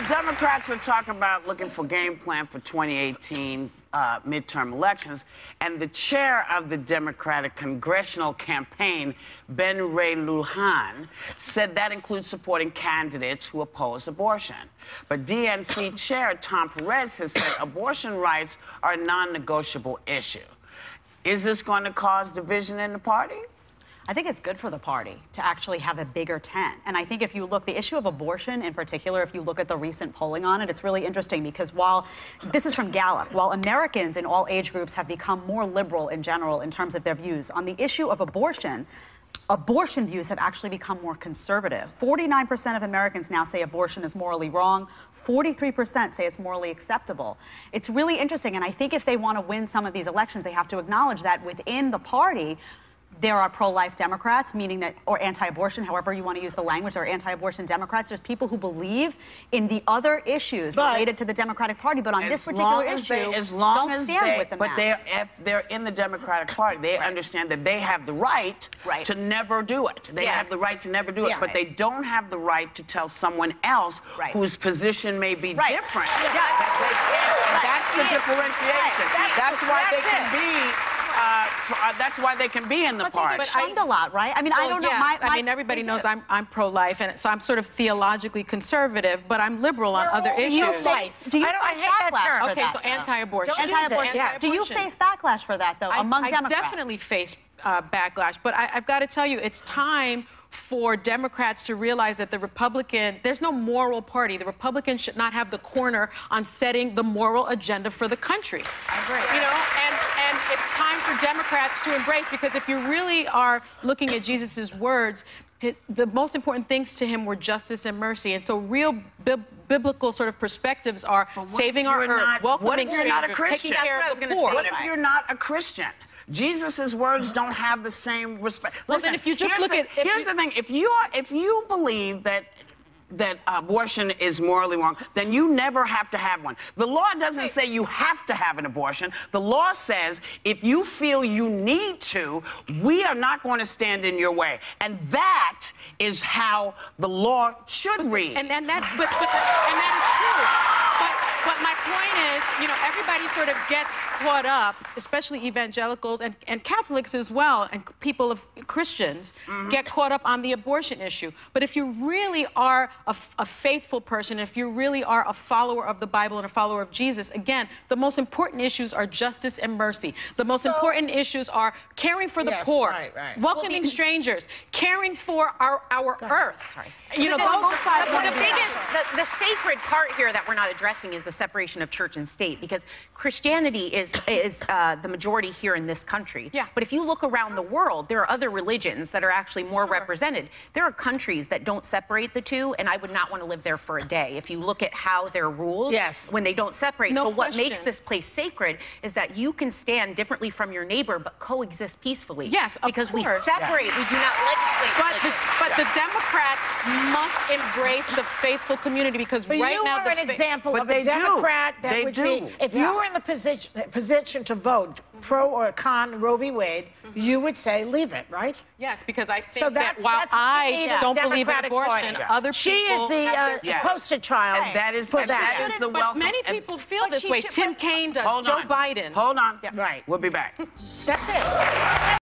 Democrats were talking about looking for game plan for 2018 midterm elections, and the chair of the Democratic congressional campaign, Ben Ray Lujan, said that includes supporting candidates who oppose abortion. But DNC Chair Tom Perez has said abortion rights are a non-negotiable issue. Is this going to cause division in the party? I think it's good for the party to actually have a bigger tent. And I think if you look, the issue of abortion in particular, if you look at the recent polling on it, it's really interesting because while, this is from Gallup, while Americans in all age groups have become more liberal in general in terms of their views, on the issue of abortion views have actually become more conservative. 49% of Americans now say abortion is morally wrong. 43% say it's morally acceptable. It's really interesting, and I think if they want to win some of these elections, they have to acknowledge that within the party, there are pro-life Democrats, meaning that, or anti-abortion, however you want to use the language, or anti-abortion Democrats. There's people who believe in the other issues related to the Democratic Party, but on this particular issue, don't stand with the mass. But if they're in the Democratic Party, they understand that they have the right to never do it. They have the right to never do it, but they don't have the right to tell someone else whose position may be different. That's the differentiation. That's why they can be. That's why they can be in the party. But I a lot, right? I mean, I don't know. I mean, everybody knows I'm pro-life, and so I'm sort of theologically conservative, but I'm liberal on other issues. Do you face backlash? Okay, so anti-abortion. Do you face backlash for that, though, among Democrats? I definitely face backlash, but I've got to tell you, it's time for Democrats to realize that there's no moral party. The Republicans should not have the corner on setting the moral agenda for the country. I agree. You know, and it's time for Democrats to embrace, because if you really are looking at Jesus's words, the most important things to him were justice and mercy. And so real biblical sort of perspectives are saving our earth, welcoming strangers, taking care of the poor. What if you're not a Christian? Jesus's words don't have the same respect. Well, listen, then if you just look at... Here's the thing. If you believe that abortion is morally wrong, then you never have to have one. The law doesn't say you have to have an abortion. The law says if you feel you need to, we are not going to stand in your way. And that is how the law should read. And that is true. But my point is, you know, everybody sort of gets caught up, especially evangelicals and Catholics as well, and people of Christians get caught up on the abortion issue. But if you really are a faithful person, if you really are a follower of the Bible and a follower of Jesus, again, the most important issues are justice and mercy. The most important issues are caring for the poor, welcoming strangers, caring for our earth. You know, the sacred part here that we're not addressing is the separation of church and state, because Christianity is the majority here in this country. Yeah. But if you look around the world, there are other religions that are actually more represented. There are countries that don't separate the two, and I would not want to live there for a day. If you look at how they're ruled, when they don't separate. So what makes this place sacred is that you can stand differently from your neighbor, but coexist peacefully. Yes, because we separate, we do not legislate. But the Democrats must embrace the faithful community, because but right you now are an example of a Democrat that would be, if you were in the position to vote pro or con Roe v. Wade, you would say leave it, right? Yes, because I think so that while I don't believe in abortion, other people she is the poster child. And that is for that is the welcome. Many people feel this way. Tim Kaine does. Joe Biden. Hold on. We'll be back. That's it.